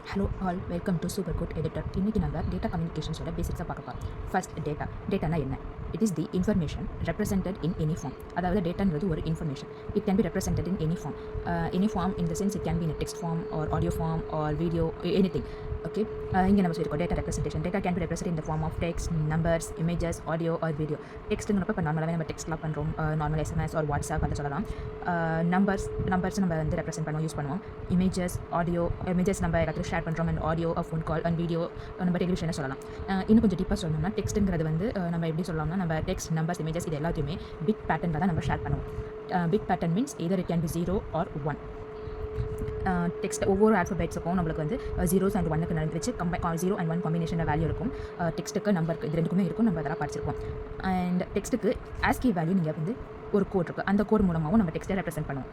Hello all, welcome to Super Code Editor. இன்னைக்கு நம்ம data கம்யூனிகேஷன்ஸோட பேசிக்ஸை பார்க்க போகிறோம். ஃபர்ஸ்ட் டேட்டானா என்ன? It is the information represented in any form. அதாவது டேட்டான்றது ஒரு information. It can be represented in any form in the sense it can be in text form or audio form or video anything. Okay, இங்கே நம்ம சொல்லியிருக்கோம் data representation. Data can be represent in the form of text, numbers, images, audio or video. டெக்ஸ்ட்டுங்கிறப்ப இப்போ நார்மலாகவே நம்ம டெக்ஸ்ட்லாம் பண்ணுறோம், normal SMS R WhatsApp அதை சொல்லலாம். நம்பர்ஸ் நம்ம வந்து ரெப்ரசென்ட் பண்ணுவோம், யூஸ் பண்ணுவோம். இமேஜஸ் நம்ம எல்லாத்தையும் ஷேர் பண்ணுறோம், and audio phone call and video நம்ம டெலிவிஷனை சொல்லலாம். இன்னும் கொஞ்சம் டீப்பாக சொல்லணும்னா டெக்ஸ்ட்டுங்கிறது வந்து நம்ம எப்படி சொல்லலாம்னா நம்ம டெக்ஸ்ட், நம்பர்ஸ், இமேஜஸ் இது எல்லாத்தையுமே பிட் பேட்டர்னில் தான் நம்ம ஷேர் பண்ணுவோம். Bit pattern means either it can B 0 or 1. Text ஒவ்வொரு ஆல்ஃபபெட்ஸுக்கும் நம்மளுக்கு வந்து 0s and 1க்கு நடந்து வச்சு 0 and 1 காம்பினேஷனில் வேல்யூ இருக்கும். டெக்ஸ்ட்டுக்கு நம்பருக்கு இது ரெண்டுக்குமே இருக்கும், நம்ம அதெல்லாம் படிச்சிருக்கோம். அண்ட் டெக்ஸ்ட்டுக்கு ஆஸ்கி வேல்யூ நீங்கள் வந்து ஒரு கோட் இருக்குது, அந்த கோட் மூலமாகவும் நம்ம டெக்ஸ்ட்டை ரெப்ரசென்ட் பண்ணுவோம்.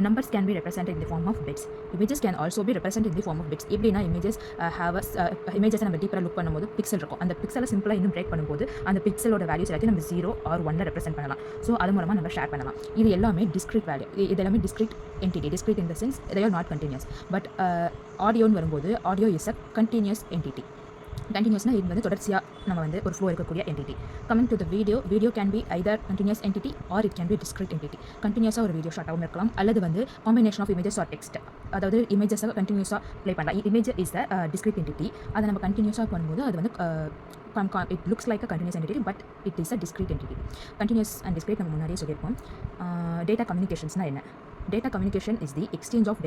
Numbers can be represent in the form of bits. Images can also be represent in the form of bits. எப்படின்னா இமேஜஸ் நம்ம டீப்பராக லுக் பண்ணும்போது பிக்சல் இருக்கும், அந்த பிக்சலை சிம்பிளாக இன்னும் பிரேக் பண்ணும்போது அந்த பிக்சலோட வேல்யூஸ் எல்லாத்தையும் நம்ம 0 or 1 ரெப்ரசென்ட் பண்ணலாம். ஸோ அது மூலமாக நம்ம ஷேர் பண்ணலாம். இது எல்லாமே டிஸ்க்ரீட் வேல்யூ, இது எல்லாமே discrete entity. Discrete in the sense they are not continuous. But ஆடியோன்னு வரும்போது audio is a continuous entity. கண்டினியூஸ்னால் இது வந்து தொடர்ச்சியாக நம்ம வந்து ஒரு ஃப்ளோ இருக்கக்கூடிய entity. Coming to the video can be either continuous entity or it can be discrete entity. கண்டினியூஸாக ஒரு வீடியோ ஷார்ட்டாகவும் இருக்கலாம், அல்லது வந்து combination of images or text. அதாவது இமேஜஸாக கண்டினியூஸாக ப்ளே பண்ணலாம். Image is a discrete entity. அதை நம்ம கண்டினியூஸாக பண்ணும்போது அது வந்து it looks like a continuous entity, but it is a discrete entity. Continuous and discrete நம்ம முன்னாடியே சொல்லியிருப்போம். டேட்டா கம்யூனிகேஷன்ஸ்னால் என்ன? Data communication is the exchange of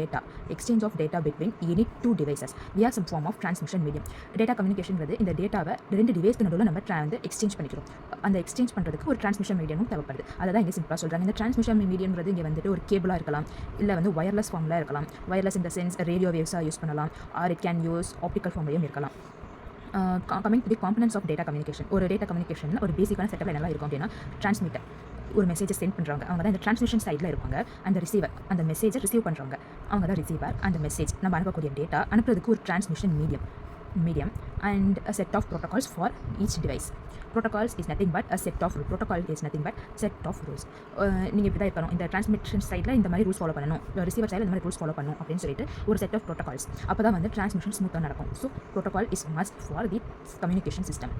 data between any two devices via some form of transmission medium. Data communication வந்து இந்த டேட்டாவை ரெண்டு டிவைஸ்க்கு நடுவில் நம்ம வந்து எக்ஸ்சேஞ்ச் பண்ணிக்கிறோம். அந்த எக்ஸ்சேஞ்ச் பண்ணுறதுக்கு ஒரு டிரான்ஸ்மிஷன் மீடியமும் தேவைப்படுது. அதை தான் இங்கே சிம்பிளாக சொல்கிறாங்க. இந்த டிரான்ஸ்மிஷன் மீடியம்ன்றது இங்கே வந்துட்டு ஒரு கேபிளாக இருக்கலாம், இல்லை வந்து ஒயர்லெஸ் ஃபார்மில் இருக்கலாம். ஒயர்லெஸ் இந்த சென்ஸ் ரேடியோ வேவ்ஸாக யூஸ் பண்ணலாம், or it can use optical ஃபார்ம்லையும் இருக்கலாம். Coming to the components of data communication. ஒரு டேட்டா கம்யூனிகேஷன் ஒரு பேசிக்கான செட்டப்பில் என்னெல்லாம் இருக்கும் அப்படின்னா, டிரான்ஸ்மிட்டர் ஒரு மெசேஜை சென்ட் பண்ணுறாங்க, அவங்க தான் இந்த டிரான்ஸ்மிஷன் சைடில் இருப்பாங்க. அந்த ரிசீவர் அந்த மெசேஜை ரிசீவ் பண்ணுறாங்க, அவங்க தான் ரிசீவர். அந்த மெசேஜ் நம்ம அனுப்பக்கூடிய டேட்டா அனுப்புறதுக்கு ஒரு transmission medium and a set of protocols for each device. Protocols is nothing but a set of rules. Protocol is nothing but set of rules. நீங்கள் இப்படி தான் இருக்கணும், இந்த டிரான்ஸ்மிஷன் சைடில் இந்த மாதிரி ரூல்ஸ் ஃபாலோ பண்ணணும், ரிசீவர் சைடில் இந்த மாதிரி ரூல்ஸ் ஃபாலோ பண்ணணும் அப்படின்னு சொல்லிட்டு ஒரு செட் ஆஃப் ப்ரோட்டோகால்ஸ். அப்போ தான் வந்து டிரான்ஸ்மிஷன் ஸ்மூத்தாக நடக்கும். So protocol is must for the communication system.